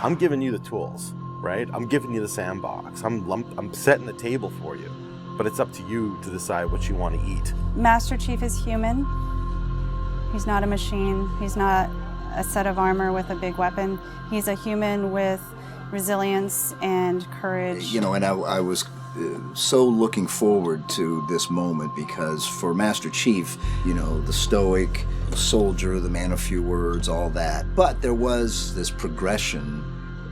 I'm giving you the tools, right? I'm giving you the sandbox. I'm setting the table for you, but it's up to you to decide what you want to eat. Master Chief is human. He's not a machine. He's not a set of armor with a big weapon. He's a human with resilience and courage. You know, and I was so looking forward to this moment because for Master Chief, you know, the stoic soldier, the man of few words, all that. But there was this progression,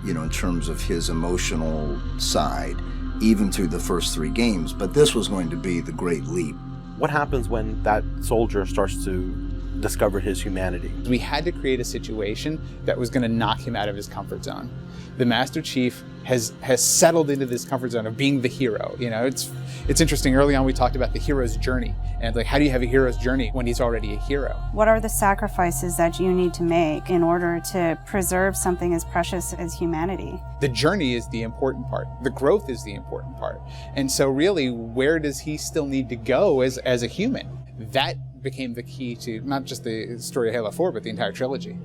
you know, in terms of his emotional side, even through the first 3 games. But this was going to be the great leap. What happens when that soldier starts to discover his humanity? We had to create a situation that was going to knock him out of his comfort zone. The Master Chief has settled into this comfort zone of being the hero. You know, it's interesting. Early on, we talked about the hero's journey, and like, how do you have a hero's journey when he's already a hero? What are the sacrifices that you need to make in order to preserve something as precious as humanity? The journey is the important part. The growth is the important part. And so really, where does he still need to go as a human? That became the key to not just the story of Halo 4, but the entire trilogy.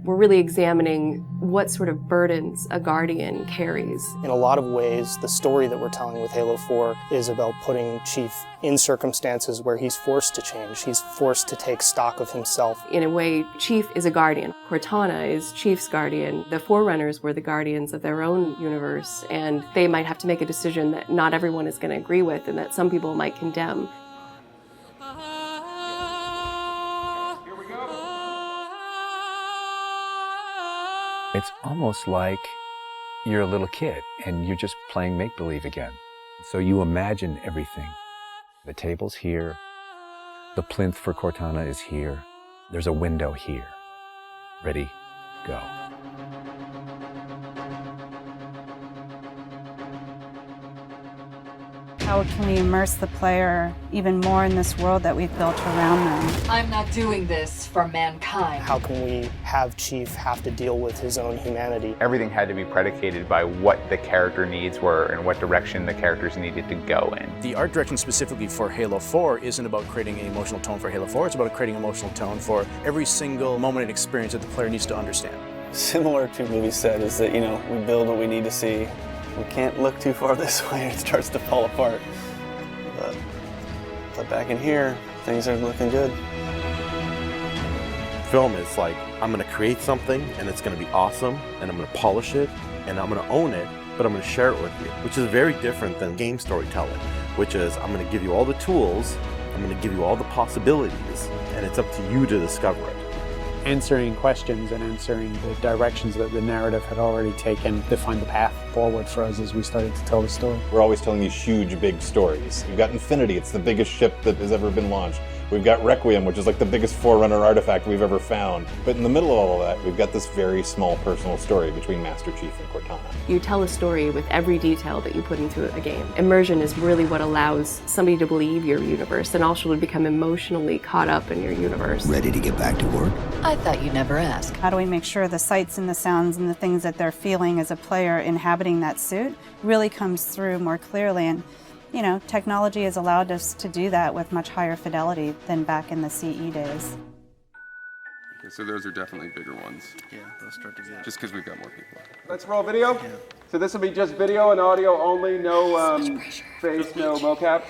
We're really examining what sort of burdens a Guardian carries. In a lot of ways, the story that we're telling with Halo 4 is about putting Chief in circumstances where he's forced to change. He's forced to take stock of himself. In a way, Chief is a Guardian. Cortana is Chief's Guardian. The Forerunners were the Guardians of their own universe, and they might have to make a decision that not everyone is going to agree with and that some people might condemn. It's almost like you're a little kid and you're just playing make-believe again. So you imagine everything. The table's here. The plinth for Cortana is here. There's a window here. Ready, go. How can we immerse the player even more in this world that we've built around them? I'm not doing this for mankind. How can we have Chief have to deal with his own humanity? Everything had to be predicated by what the character needs were and what direction the characters needed to go in. The art direction specifically for Halo 4 isn't about creating an emotional tone for Halo 4, it's about creating an emotional tone for every single moment and experience that the player needs to understand. Similar to movie Set is that, you know, we build what we need to see. We can't look too far this way, it starts to fall apart. But back in here, things are looking good. Film is like, I'm going to create something and it's going to be awesome and I'm going to polish it and I'm going to own it, but I'm going to share it with you, which is very different than game storytelling, which is I'm going to give you all the tools, I'm going to give you all the possibilities, and it's up to you to discover it. Answering questions and answering the directions that the narrative had already taken defined the path forward for us as we started to tell the story. We're always telling these huge, big stories. You've got Infinity, it's the biggest ship that has ever been launched. We've got Requiem, which is like the biggest Forerunner artifact we've ever found. But in the middle of all of that, we've got this very small personal story between Master Chief and Cortana. You tell a story with every detail that you put into a game. Immersion is really what allows somebody to believe your universe and also to become emotionally caught up in your universe. Ready to get back to work? I thought you'd never ask. How do we make sure the sights and the sounds and the things that they're feeling as a player inhabiting that suit really comes through more clearly? And you know, technology has allowed us to do that with much higher fidelity than back in the CE days. Okay, so those are definitely bigger ones. Yeah, those start to get. Just because we've got more people. Let's roll video. Yeah. So this will be just video and audio only, no face, no mocap.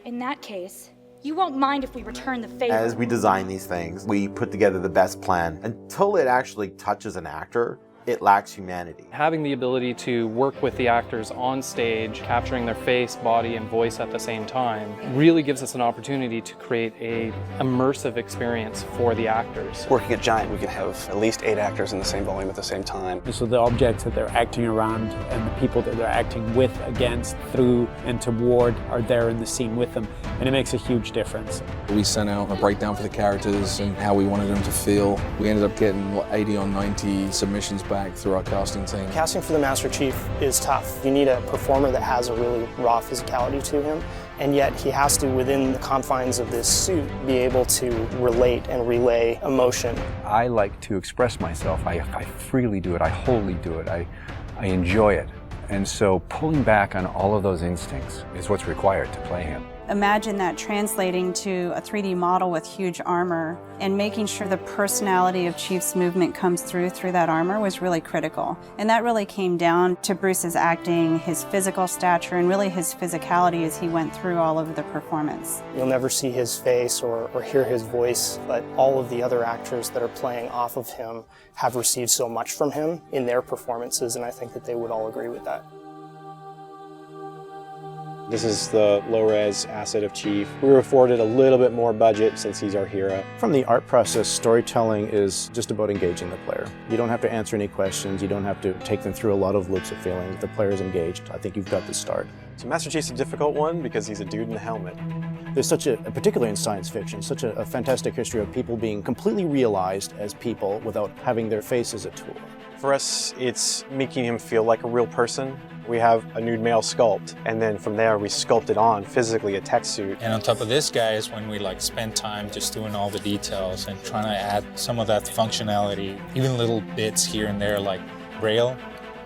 In that case, you won't mind if we return the favor. As we design these things, we put together the best plan. Until it actually touches an actor, it lacks humanity. Having the ability to work with the actors on stage, capturing their face, body, and voice at the same time, really gives us an opportunity to create an immersive experience for the actors. Working at Giant, we can have at least 8 actors in the same volume at the same time. So the objects that they're acting around and the people that they're acting with, against, through, and toward are there in the scene with them, and it makes a huge difference. We sent out a breakdown for the characters and how we wanted them to feel. We ended up getting 80 or 90 submissions back through our casting team. Casting for the Master Chief is tough. You need a performer that has a really raw physicality to him, and yet he has to, within the confines of this suit, be able to relate and relay emotion. I like to express myself. I freely do it. I wholly do it. I enjoy it. And so pulling back on all of those instincts is what's required to play him. Imagine that translating to a 3D model with huge armor and making sure the personality of Chief's movement comes through that armor was really critical. And that really came down to Bruce's acting, his physical stature, and really his physicality as he went through all of the performance. You'll never see his face or hear his voice, but all of the other actors that are playing off of him have received so much from him in their performances, and I think that they would all agree with that. This is the low-res asset of Chief. We were afforded a little bit more budget since he's our hero. From the art process, storytelling is just about engaging the player. You don't have to answer any questions. You don't have to take them through a lot of loops of feeling. The player's engaged. I think you've got the start. So Master Chief's a difficult one because he's a dude in a helmet. There's such a, particularly in science fiction, such a fantastic history of people being completely realized as people without having their face as a tool. For us, it's making him feel like a real person. We have a nude male sculpt, and then from there we sculpt it on physically a tech suit. And on top of this, guys, when we spend time just doing all the details and trying to add some of that functionality, even little bits here and there like Braille,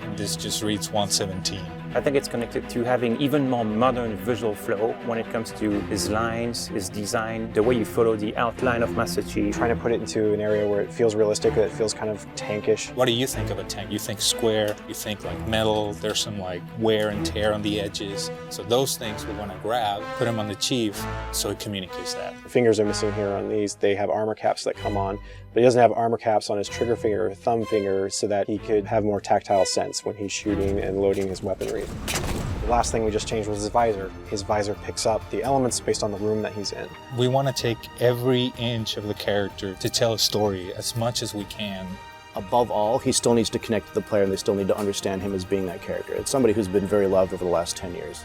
and this just reads 117. I think it's connected to having even more modern visual flow when it comes to his lines, his design, the way you follow the outline of Master Chief. Trying to put it into an area where it feels realistic, that it feels kind of tankish. What do you think of a tank? You think square, you think metal, there's some wear and tear on the edges. So those things we want to grab, put them on the Chief so it communicates that. The fingers are missing here on these. They have armor caps that come on, but he doesn't have armor caps on his trigger finger or thumb finger so that he could have more tactile sense when he's shooting and loading his weaponry. The last thing we just changed was his visor. His visor picks up the elements based on the room that he's in. We want to take every inch of the character to tell a story as much as we can. Above all, he still needs to connect to the player and they still need to understand him as being that character. It's somebody who's been very loved over the last 10 years.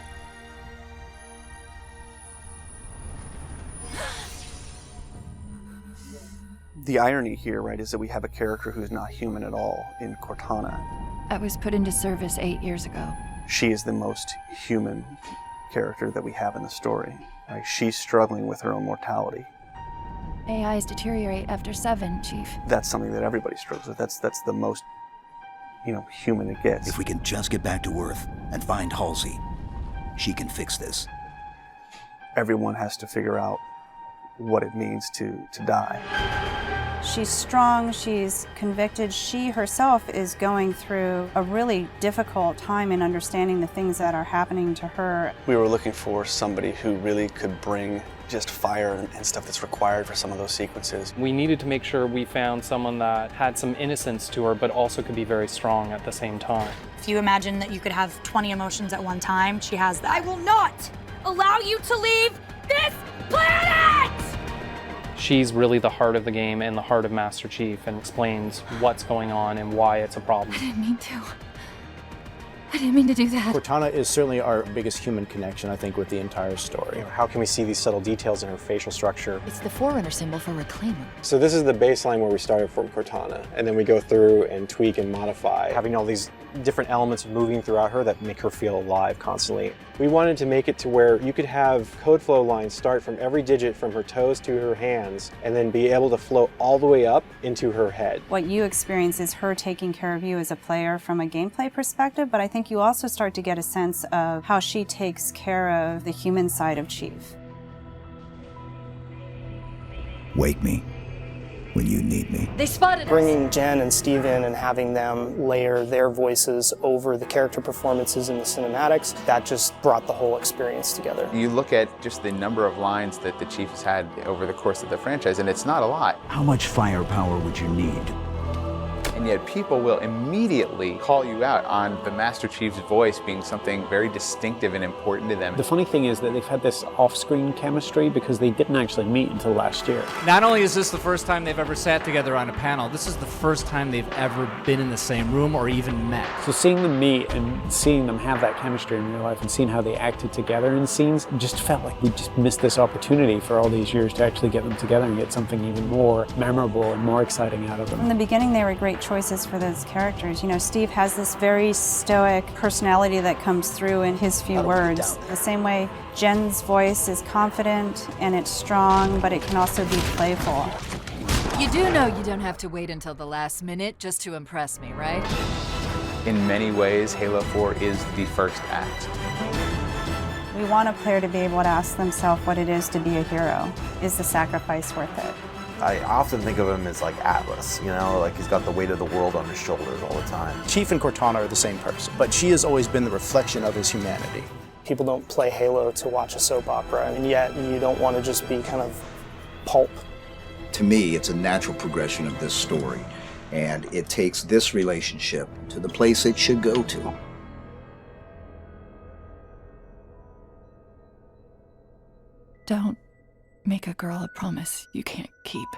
The irony here, right, is that we have a character who's not human at all in Cortana. I was put into service 8 years ago. She is the most human character that we have in the story. Right? She's struggling with her own mortality. AIs deteriorate after 7, Chief. That's something that everybody struggles with. That's the most, human it gets. If we can just get back to Earth and find Halsey, she can fix this. Everyone has to figure out what it means to die. She's strong, she's convicted. She herself is going through a really difficult time in understanding the things that are happening to her. We were looking for somebody who really could bring just fire and stuff that's required for some of those sequences. We needed to make sure we found someone that had some innocence to her, but also could be very strong at the same time. If you imagine that you could have 20 emotions at one time, she has that. I will not allow you to leave this planet! She's really the heart of the game and the heart of Master Chief and explains what's going on and why it's a problem. I didn't mean to. I didn't mean to do that. Cortana is certainly our biggest human connection, I think, with the entire story. How can we see these subtle details in her facial structure? It's the Forerunner symbol for Reclaimer. So this is the baseline where we started from Cortana, and then we go through and tweak and modify, having all these different elements moving throughout her that make her feel alive constantly. We wanted to make it to where you could have code flow lines start from every digit from her toes to her hands, and then be able to flow all the way up into her head. What you experience is her taking care of you as a player from a gameplay perspective, but I think you also start to get a sense of how she takes care of the human side of Chief. Wake me when you need me. They spotted us. Bringing Jen and Steve in and having them layer their voices over the character performances in the cinematics, that just brought the whole experience together. You look at just the number of lines that the Chief has had over the course of the franchise, and it's not a lot. How much firepower would you need? And yet people will immediately call you out on the Master Chief's voice being something very distinctive and important to them. The funny thing is that they've had this off-screen chemistry because they didn't actually meet until last year. Not only is this the first time they've ever sat together on a panel, this is the first time they've ever been in the same room or even met. So seeing them meet and seeing them have that chemistry in real life and seeing how they acted together in scenes just felt like we just missed this opportunity for all these years to actually get them together and get something even more memorable and more exciting out of them. In the beginning, they were great choices for those characters. You know, Steve has this very stoic personality that comes through in his few words. The same way Jen's voice is confident and it's strong, but it can also be playful. You do know you don't have to wait until the last minute just to impress me, right? In many ways, Halo 4 is the first act. We want a player to be able to ask themselves what it is to be a hero. Is the sacrifice worth it? I often think of him as like Atlas, you know, like he's got the weight of the world on his shoulders all the time. Chief and Cortana are the same person, but she has always been the reflection of his humanity. People don't play Halo to watch a soap opera, and yet you don't want to just be kind of pulp. To me, it's a natural progression of this story, and it takes this relationship to the place it should go to. Don't make a girl a promise you can't keep.